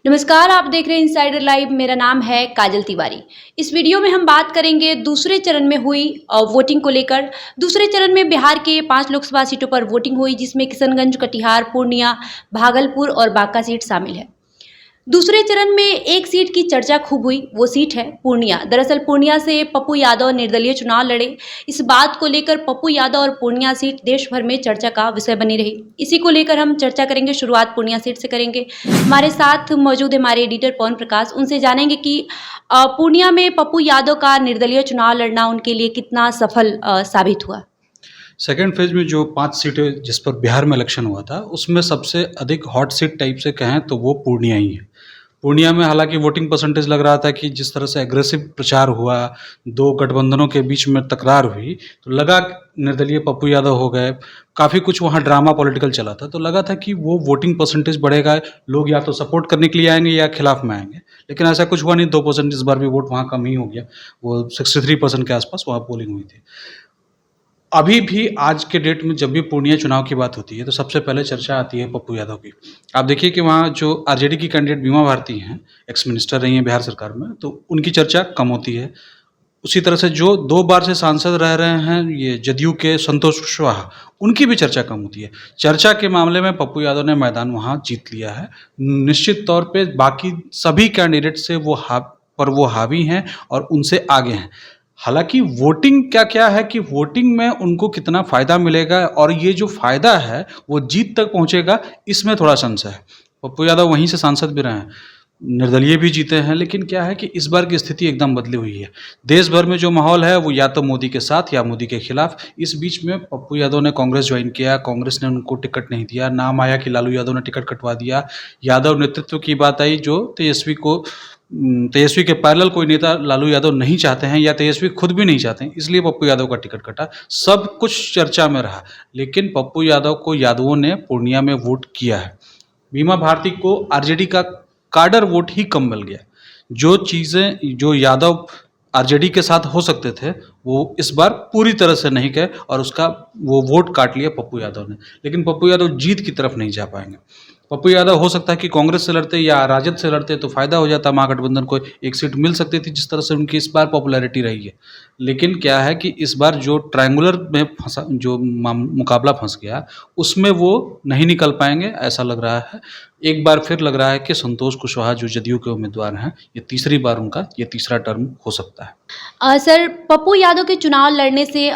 नमस्कार, आप देख रहे हैं इनसाइडर लाइव। मेरा नाम है काजल तिवारी। इस वीडियो में हम बात करेंगे दूसरे चरण में हुई वोटिंग को लेकर। दूसरे चरण में बिहार के 5 लोकसभा सीटों पर वोटिंग हुई, जिसमें किशनगंज, कटिहार, पूर्णिया, भागलपुर और बांका सीट शामिल है। दूसरे चरण में एक सीट की चर्चा खूब हुई, वो सीट है पूर्णिया। दरअसल पूर्णिया से पप्पू यादव निर्दलीय चुनाव लड़े। इस बात को लेकर पप्पू यादव और पूर्णिया सीट देश भर में चर्चा का विषय बनी रही। इसी को लेकर हम चर्चा करेंगे। शुरुआत पूर्णिया सीट से करेंगे। हमारे साथ मौजूद है हमारे एडिटर पवन प्रकाश। उनसे जानेंगे कि पूर्णिया में पप्पू यादव का निर्दलीय चुनाव लड़ना उनके लिए कितना सफल साबित हुआ। सेकेंड फेज में जो 5 सीटें जिस पर बिहार में इलेक्शन हुआ था, उसमें सबसे अधिक हॉट सीट टाइप से कहें तो वो पूर्णिया ही है। पूर्णिया में हालांकि वोटिंग परसेंटेज लग रहा था कि जिस तरह से एग्रेसिव प्रचार हुआ, 2 गठबंधनों के बीच में तकरार हुई, तो लगा निर्दलीय पप्पू यादव हो गए, काफ़ी कुछ वहाँ ड्रामा पॉलिटिकल चला था, तो लगा था कि वो वोटिंग परसेंटेज बढ़ेगा, लोग या तो सपोर्ट करने के लिए आएंगे या खिलाफ में आएंगे। लेकिन ऐसा कुछ हुआ नहीं। 2% इस बार भी वोट वहाँ कम ही हो गया। वो 63% के आसपास वहाँ पोलिंग हुई थी। अभी भी आज के डेट में जब भी पूर्णिया चुनाव की बात होती है तो सबसे पहले चर्चा आती है पप्पू यादव की। आप देखिए कि वहाँ जो आरजेडी की कैंडिडेट बीमा भारती हैं, एक्स मिनिस्टर रही हैं बिहार सरकार में, तो उनकी चर्चा कम होती है। उसी तरह से जो 2 बार से सांसद रह रहे हैं ये जदयू के संतोष कुशवाहा, उनकी भी चर्चा कम होती है। चर्चा के मामले में पप्पू यादव ने मैदान वहाँ जीत लिया है। निश्चित तौर पे बाकी सभी कैंडिडेट से वो हावी हैं और उनसे आगे हैं। हालांकि वोटिंग क्या है कि वोटिंग में उनको कितना फ़ायदा मिलेगा और ये जो फ़ायदा है वो जीत तक पहुंचेगा, इसमें थोड़ा संशय है। पप्पू यादव वहीं से सांसद भी रहे हैं, निर्दलीय भी जीते हैं, लेकिन क्या है कि इस बार की स्थिति एकदम बदली हुई है। देश भर में जो माहौल है वो या तो मोदी के साथ या मोदी के खिलाफ। इस बीच में पप्पू यादव ने कांग्रेस ज्वाइन किया, कांग्रेस ने उनको टिकट नहीं दिया। नाम आया कि लालू यादव ने टिकट कटवा दिया। यादव नेतृत्व की बात आई, जो तेजस्वी के पैरेलल कोई नेता लालू यादव नहीं चाहते हैं या तेजस्वी खुद भी नहीं चाहते हैं, इसलिए पप्पू यादव का टिकट कटा। सब कुछ चर्चा में रहा, लेकिन पप्पू यादव को यादवों ने पूर्णिया में वोट किया है। बीमा भारती को आरजेडी का काडर वोट ही कम मिल गया। जो चीज़ें जो यादव आरजेडी के साथ हो सकते थे वो इस बार पूरी तरह से नहीं गए और उसका वो वोट काट लिया पप्पू यादव ने। लेकिन पप्पू यादव जीत की तरफ नहीं जा पाएंगे। पप्पू यादव हो सकता है कि कांग्रेस से लड़ते या राजद से लड़ते तो फायदा हो जाता, महागठबंधन को एक सीट मिल सकती थी, जिस तरह से उनकी इस बार पॉपुलैरिटी रही है। लेकिन क्या है कि इस बार जो ट्रायंगुलर में फंसा, जो मुकाबला फंस गया, उसमें वो नहीं निकल पाएंगे ऐसा लग रहा है। एक बार फिर लग रहा है कि संतोष कुशवाहा जो जदयू के उम्मीदवार हैं, ये तीसरी बार उनका ये तीसरा टर्म हो सकता है। सर, पप्पू यादव के चुनाव लड़ने से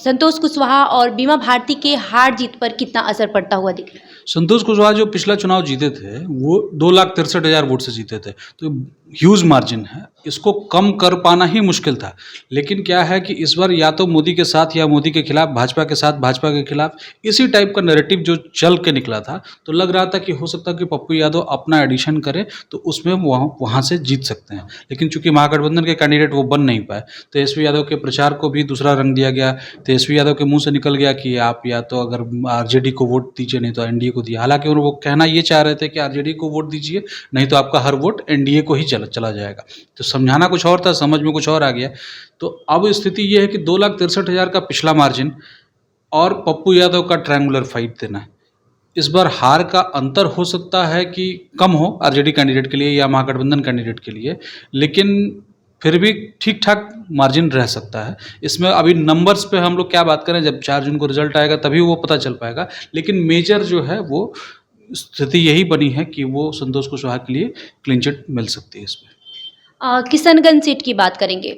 संतोष कुशवाहा और बीमा भारती के हार जीत पर कितना असर पड़ता हुआ दिख रहा है? संतोष कुशवाहा जो पिछला चुनाव जीते थे वो 2,63,000 वोट से जीते थे, तो ह्यूज मार्जिन है, इसको कम कर पाना ही मुश्किल था। लेकिन क्या है कि इस बार या तो मोदी के साथ या मोदी के खिलाफ, भाजपा के साथ भाजपा के खिलाफ, इसी टाइप का नैरेटिव जो चल के निकला था, तो लग रहा था कि हो सकता है कि पप्पू यादव अपना एडिशन करे तो उसमें वहाँ से जीत सकते हैं। लेकिन चूंकि महागठबंधन के कैंडिडेट वो बन नहीं पाए, तेजस्वी यादव के प्रचार को भी दूसरा रंग दिया गया। तेजस्वी यादव के मुंह से निकल गया कि आप या तो अगर आरजेडी को वोट दीजिए नहीं तो एनडीए को दिया। हालांकि वो कहना ये चाह रहे थे कि आरजेडी को वोट दीजिए, नहीं तो आपका हर वोट एनडीए को ही चला जाएगा। तो समझाना कुछ और था, समझ में कुछ और आ गया। तो अब स्थिति ये है कि 2,63,000 का पिछला मार्जिन और पप्पू यादव का ट्रायंगुलर फाइट देना है। इस बार हार का अंतर हो सकता है कि कम हो आरजेडी कैंडिडेट के लिए या महागठबंधन कैंडिडेट के लिए, लेकिन फिर भी ठीक ठाक मार्जिन रह सकता है। इसमें अभी नंबर्स पे हम लोग क्या बात करें, जब 4 जून को रिजल्ट आएगा तभी वो पता चल पाएगा। लेकिन मेजर जो है वो स्थिति यही बनी है कि वो संतोष कुशवाहा के लिए क्लीन चिट मिल सकती है इसमें। किशनगंज सीट की बात करेंगे।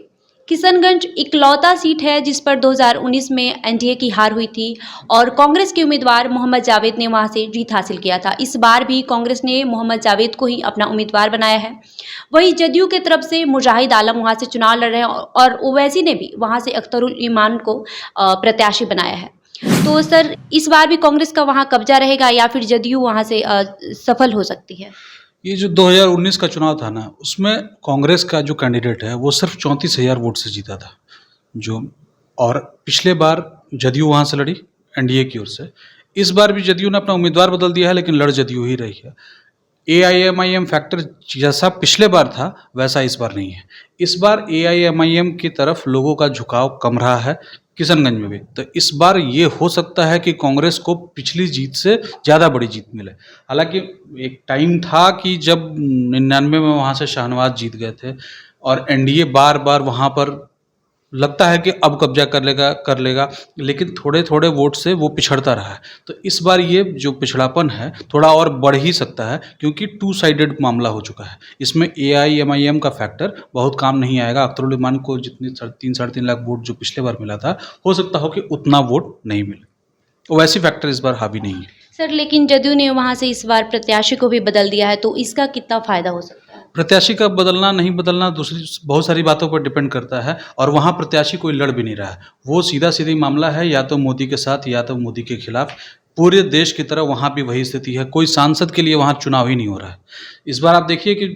किशनगंज इकलौता सीट है जिस पर 2019 में एनडीए की हार हुई थी और कांग्रेस के उम्मीदवार मोहम्मद जावेद ने वहां से जीत हासिल किया था। इस बार भी कांग्रेस ने मोहम्मद जावेद को ही अपना उम्मीदवार बनाया है। वहीं जदयू की तरफ से मुजाहिद आलम वहां से चुनाव लड़ रहे हैं और ओवैसी ने भी वहां से अख्तरुल ईमान को प्रत्याशी बनाया है। तो सर, इस बार भी कांग्रेस का वहां कब्जा रहेगा या फिर जदयू वहां से सफल हो सकती है? ये जो 2019 का चुनाव था ना, उसमें कांग्रेस का जो कैंडिडेट है वो सिर्फ 34,000 वोट से जीता था। और पिछले बार जदयू वहाँ से लड़ी एनडीए की ओर से। इस बार भी जदयू ने अपना उम्मीदवार बदल दिया है, लेकिन लड़ जदयू ही रही है। एआईएमआईएम फैक्टर जैसा पिछले बार था वैसा इस बार नहीं है। इस बार एआईएमआईएम की तरफ लोगों का झुकाव कम रहा है। किशनगंज में भी। तो इस बार ये हो सकता है कि कांग्रेस को पिछली जीत से ज़्यादा बड़ी जीत मिले। हालांकि एक टाइम था कि जब 99 में वहाँ से शाहनवाज जीत गए थे और एनडीए बार बार वहाँ पर लगता है कि अब कब्जा कर लेगा, लेकिन थोड़े थोड़े वोट से वो पिछड़ता रहा है। तो इस बार ये जो पिछड़ापन है थोड़ा और बढ़ ही सकता है, क्योंकि टू साइडेड मामला हो चुका है। इसमें AIMIM का फैक्टर बहुत काम नहीं आएगा। अख्तरुल इमान को जितनी 3-3.5 लाख वोट जो पिछले बार मिला था, हो सकता हो कि उतना वोट नहीं मिले। वैसी फैक्टर इस बार हावी नहीं है। सर, लेकिन जदयू ने वहाँ से इस बार प्रत्याशी को भी बदल दिया है, तो इसका कितना फायदा हो सकता है? प्रत्याशी का बदलना नहीं बदलना दूसरी बहुत सारी बातों पर डिपेंड करता है, और वहाँ प्रत्याशी कोई लड़ भी नहीं रहा है। वो सीधा सीधी मामला है, या तो मोदी के साथ या तो मोदी के खिलाफ। पूरे देश की तरह वहाँ भी वही स्थिति है। कोई सांसद के लिए वहाँ चुनाव ही नहीं हो रहा है। इस बार आप देखिए कि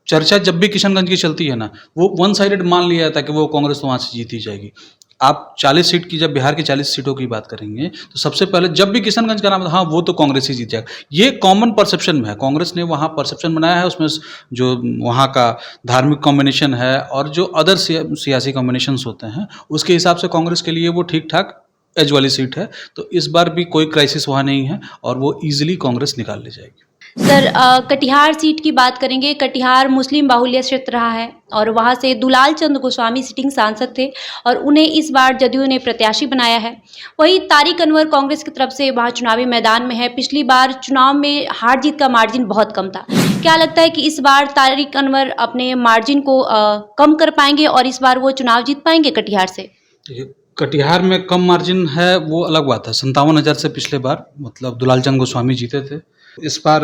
चर्चा जब भी किशनगंज की चलती है ना, वो वन साइडेड मान लिया जाता है कि वो कांग्रेस तो वहाँ से जीती जाएगी। आप 40 सीट की, जब बिहार की 40 सीटों की बात करेंगे, तो सबसे पहले जब भी किशनगंज का नाम आता है, हाँ वो तो कांग्रेस ही जीत जाएगा। ये कॉमन परसेप्शन में है। कांग्रेस ने वहाँ परसेप्शन बनाया है, उसमें जो वहाँ का धार्मिक कॉम्बिनेशन है और जो अदर सियासी कॉम्बिनेशंस होते हैं, उसके हिसाब से कांग्रेस के लिए वो ठीक ठाक एज वाली सीट है। तो इस बार भी कोई क्राइसिस वहाँ नहीं है और वो ईजिली कांग्रेस निकाल ले जाएगी। सर, कटिहार सीट की बात करेंगे। कटिहार मुस्लिम बाहुल्य क्षेत्र रहा है और वहाँ से दुलाल चंद गोस्वामी सिटिंग सांसद थे और उन्हें इस बार जदयू ने प्रत्याशी बनाया है। वहीं तारिक अनवर कांग्रेस की तरफ से वहाँ चुनावी मैदान में है। पिछली बार चुनाव में हार जीत का मार्जिन बहुत कम था। क्या लगता है कि इस बार तारिक अनवर अपने मार्जिन को कम कर पाएंगे और इस बार वो चुनाव जीत पाएंगे कटिहार से? कटिहार में कम मार्जिन है वो अलग बात है। 57,000 से पिछले बार मतलब दुलाल चंद गोस्वामी जीते थे। इस बार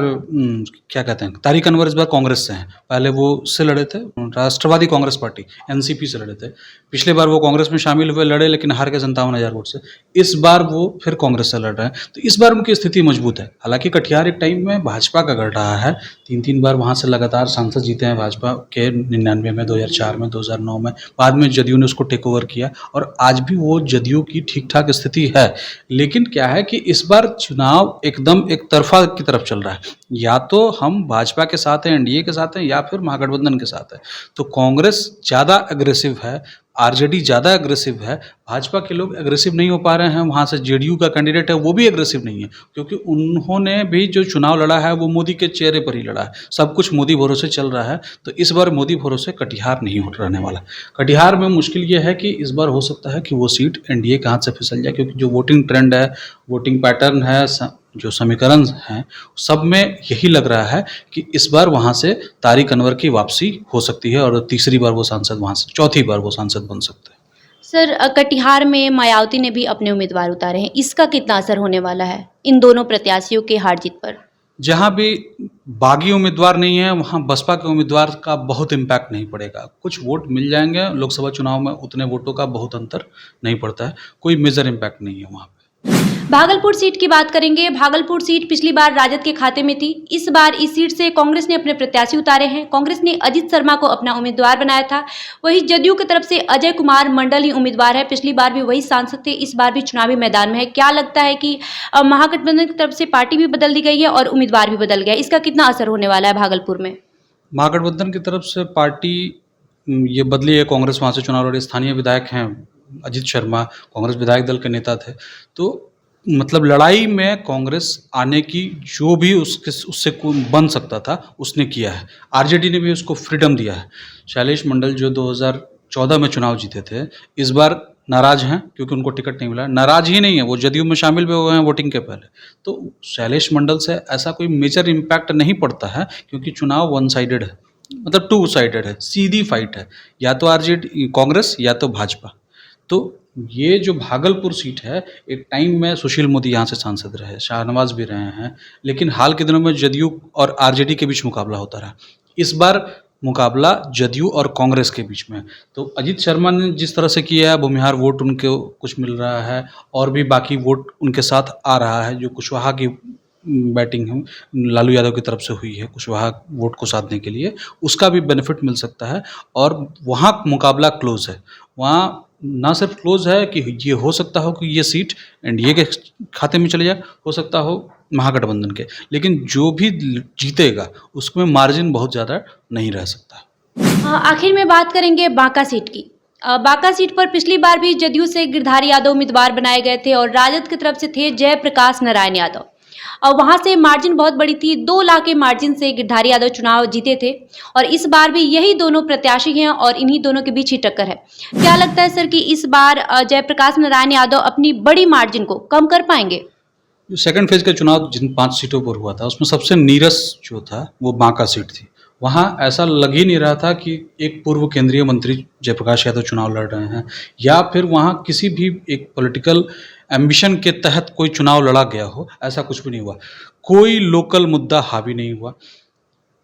क्या कहते हैं, तारिक अनवर इस बार कांग्रेस से हैं। पहले वो उससे लड़े थे, राष्ट्रवादी कांग्रेस पार्टी NCP से लड़े थे। पिछले बार वो कांग्रेस में शामिल हुए, लड़े, लेकिन हार के 57,000 वोट से। इस बार वो फिर कांग्रेस से लड़ रहे हैं। तो इस बार उनकी स्थिति मजबूत है। हालांकि कटिहार एक टाइम में भाजपा का गढ़ रहा है। 3-3 बार वहाँ से लगातार सांसद जीते हैं भाजपा के। 99 में, 2004 में, 2009 में। बाद में जदयू ने उसको टेक ओवर किया और आज भी वो जदयू की ठीक ठाक स्थिति है। लेकिन क्या है कि इस बार चुनाव एकदम एक तरफा की तरफ चल रहा है। या तो हम भाजपा के साथ हैं, एनडीए के साथ हैं, या फिर महागठबंधन के साथ है। तो कांग्रेस ज़्यादा अग्रेसिव है, आरजेडी ज़्यादा अग्रेसिव है। भाजपा के लोग अग्रेसिव नहीं हो पा रहे हैं। वहाँ से जेडीयू का कैंडिडेट है, वो भी अग्रेसिव नहीं है, क्योंकि उन्होंने भी जो चुनाव लड़ा है वो मोदी के चेहरे पर ही लड़ा है। सब कुछ मोदी भरोसे चल रहा है। तो इस बार मोदी भरोसे कटिहार नहीं रहने वाला। कटिहार में मुश्किल ये है कि इस बार हो सकता है कि वो सीट एनडीए के हाथ से फिसल जाए, क्योंकि जो वोटिंग ट्रेंड है, वोटिंग पैटर्न है, जो समीकरण हैं, सब में यही लग रहा है कि इस बार वहाँ से तारिक अनवर की वापसी हो सकती है और तीसरी बार वो सांसद वहाँ से, चौथी बार वो सांसद बन सकते हैं। सर, कटिहार में मायावती ने भी अपने उम्मीदवार उतारे हैं। इसका कितना असर होने वाला है इन दोनों प्रत्याशियों के हार जीत पर? जहाँ भी बागी उम्मीदवार नहीं है, वहाँ बसपा के उम्मीदवार का बहुत इम्पैक्ट नहीं पड़ेगा। कुछ वोट मिल जाएंगे। लोकसभा चुनाव में उतने वोटों का बहुत अंतर नहीं पड़ता है। कोई मेजर इम्पैक्ट नहीं है वहाँ पे। भागलपुर सीट की बात करेंगे। भागलपुर सीट पिछली बार राजद के खाते में थी। इस बार इस सीट से कांग्रेस ने अपने प्रत्याशी उतारे हैं। कांग्रेस ने अजित शर्मा को अपना उम्मीदवार बनाया था। वहीं जदयू की तरफ से अजय कुमार मंडल ही उम्मीदवार है। पिछली बार भी वही सांसद थे, इस बार भी चुनावी मैदान में है। क्या लगता है कि महागठबंधन की तरफ से पार्टी भी बदल दी गई है और उम्मीदवार भी बदल गया? इसका कितना असर होने वाला है भागलपुर में? महागठबंधन की तरफ से पार्टी ये बदली है। कांग्रेस वहाँ से चुनाव लड़ी। स्थानीय विधायक हैं अजित शर्मा, कांग्रेस विधायक दल के नेता थे। तो मतलब लड़ाई में कांग्रेस आने की जो भी उससे बन सकता था उसने किया है। आरजेडी ने भी उसको फ्रीडम दिया है। शैलेश मंडल जो 2014 में चुनाव जीते थे, इस बार नाराज हैं क्योंकि उनको टिकट नहीं मिला। नाराज ही नहीं है, वो जदयू में शामिल भी हुए हैं वोटिंग के पहले। तो शैलेश मंडल से ऐसा कोई मेजर इम्पैक्ट नहीं पड़ता है, क्योंकि चुनाव वन साइडेड है, मतलब टू साइडेड है, सीधी फाइट है, या तो आरजेडी कांग्रेस या तो भाजपा। तो ये जो भागलपुर सीट है, एक टाइम में सुशील मोदी यहाँ से सांसद रहे, शाहनवाज भी रहे हैं, लेकिन हाल के दिनों में जदयू और आरजेडी के बीच मुकाबला होता रहा। इस बार मुकाबला जदयू और कांग्रेस के बीच में है। तो अजित शर्मा ने जिस तरह से किया है, भूमिहार वोट उनको कुछ मिल रहा है और भी बाकी वोट उनके साथ आ रहा है। जो कुशवाहा की बैटिंग है लालू यादव की तरफ से हुई है कुशवाहा वोट को साधने के लिए, उसका भी बेनिफिट मिल सकता है। और वहाँ मुकाबला क्लोज है। वहाँ ना सिर्फ क्लोज है कि ये हो सकता हो कि ये सीट एनडीए के खाते में चले जाए, हो सकता हो महागठबंधन के, लेकिन जो भी जीतेगा उसमें मार्जिन बहुत ज़्यादा नहीं रह सकता। आखिर में बात करेंगे बांका सीट की। बांका सीट पर पिछली बार भी जदयू से गिरधारी यादव उम्मीदवार बनाए गए थे और राजद की तरफ से थे जयप्रकाश नारायण यादव। और वहां से मार्जिन बहुत बड़ी थी, 2 लाख के मार्जिन से गिरधारी यादव चुनाव जीते थे और इस बार भी यही दोनों प्रत्याशी हैं और इन्हीं दोनों के बीच ही टक्कर है। क्या लगता है सर कि इस बार जयप्रकाश नारायण यादव अपनी बड़ी मार्जिन को कम कर पाएंगे? जो सेकंड फेज का चुनाव जिन 5 सीटों पर हुआ था उसमें सबसे नीरस जो था वो बांका सीट थी। वहाँ ऐसा लग ही नहीं रहा था कि एक पूर्व केंद्रीय मंत्री जयप्रकाश यादव चुनाव लड़ रहे हैं या फिर वहाँ किसी भी एक पॉलिटिकल एम्बिशन के तहत कोई चुनाव लड़ा गया हो, ऐसा कुछ भी नहीं हुआ। कोई लोकल मुद्दा हावी नहीं हुआ।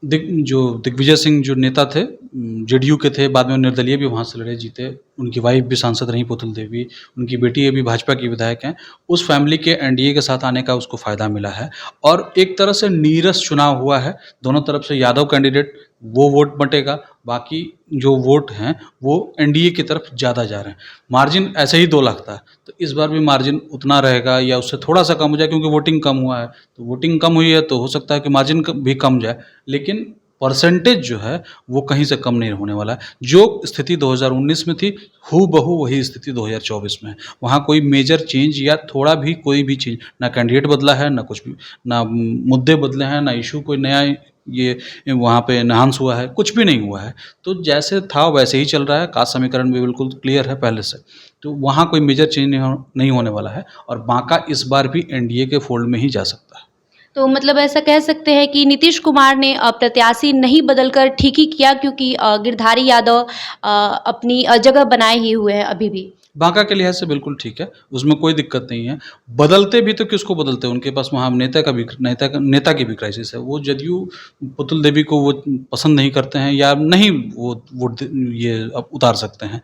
दिग्विजय सिंह जो नेता थे, जेडीयू के थे, बाद में निर्दलीय भी वहाँ से लड़े, जीते। उनकी वाइफ भी सांसद रहीं, पुतुल देवी, उनकी बेटी अभी भाजपा की विधायक हैं। उस फैमिली के एनडीए के साथ आने का उसको फ़ायदा मिला है और एक तरह से नीरस चुनाव हुआ है। दोनों तरफ से यादव कैंडिडेट वो वोट बँटेगा, बाकी जो वोट हैं वो एनडीए की तरफ ज़्यादा जा रहे हैं। मार्जिन ऐसे ही 2 लाख था, तो इस बार भी मार्जिन उतना रहेगा या उससे थोड़ा-सा कम हो जाए, क्योंकि वोटिंग कम हुआ है। तो वोटिंग कम हुई है तो हो सकता है कि मार्जिन भी कम जाए, लेकिन परसेंटेज जो है वो कहीं से कम नहीं होने वाला है। जो स्थिति 2019 में थी, हूबहू वही स्थिति 2024 में है। वहाँ कोई मेजर चेंज या थोड़ा भी कोई भी चीज़, ना कैंडिडेट बदला है, ना कुछ भी, ना मुद्दे बदले हैं, ना इशू कोई नया ये वहाँ पे एनहांस हुआ है, कुछ भी नहीं हुआ है। तो जैसे था वैसे ही चल रहा है। कास्ट समीकरण भी बिल्कुल क्लियर है पहले से। तो वहाँ कोई मेजर चेंज नहीं होने वाला है और बांका इस बार भी एनडीए के फोल्ड में ही जा सकता है। तो मतलब ऐसा कह सकते हैं कि नीतीश कुमार ने प्रत्याशी नहीं बदलकर ठीक ही किया, क्योंकि गिरधारी यादव अपनी जगह बनाए ही हुए हैं अभी भी। बांका के लिहाज से बिल्कुल ठीक है, उसमें कोई दिक्कत नहीं है। बदलते भी तो किसको बदलते हैं, उनके पास वहाँ नेता की भी क्राइसिस है। वो जदयू पुतुल देवी को वो पसंद नहीं करते हैं या नहीं वो वोट ये अब उतार सकते हैं।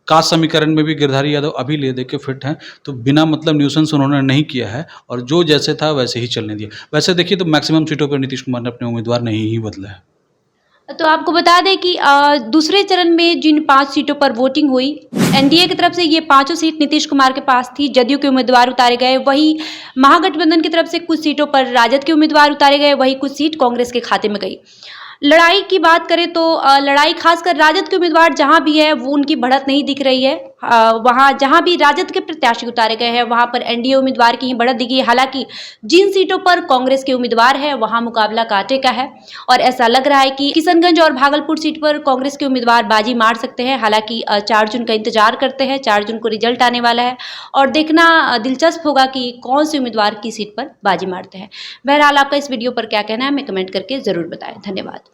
कास्ट समीकरण में भी गिरधारी यादव अभी ले दे के फिट हैं, तो बिना मतलब न्यूसेंस उन्होंने नहीं किया है और जो जैसे था वैसे ही चलने दिया। वैसे देखिए तो मैक्सिमम सीटों पर नीतीश कुमार ने अपने उम्मीदवार नहीं ही बदला है। तो आपको बता दें कि दूसरे चरण में जिन 5 सीटों पर वोटिंग हुई, एनडीए की तरफ से ये पांचों सीट नीतीश कुमार के पास थी, जदयू के उम्मीदवार उतारे गए। वहीं महागठबंधन की तरफ से कुछ सीटों पर राजद के उम्मीदवार उतारे गए, वहीं कुछ सीट कांग्रेस के खाते में गई। लड़ाई की बात करें तो लड़ाई खासकर राजद के उम्मीदवार जहां भी है वो उनकी बढ़त नहीं दिख रही है। वहां जहां भी राजद के प्रत्याशी उतारे गए हैं वहां पर एनडीए उम्मीदवार की ही बढ़त दिखी है। हालांकि जिन सीटों पर कांग्रेस के उम्मीदवार है वहां मुकाबला कांटे का है और ऐसा लग रहा है कि किशनगंज और भागलपुर सीट पर कांग्रेस के उम्मीदवार बाजी मार सकते हैं। हालांकि 4 जून का इंतजार करते हैं, 4 जून को रिजल्ट आने वाला है और देखना दिलचस्प होगा कि कौन से उम्मीदवार की सीट पर बाजी मारते हैं। बहरहाल आपका इस वीडियो पर क्या कहना है हमें कमेंट करके जरूर बताएं। धन्यवाद।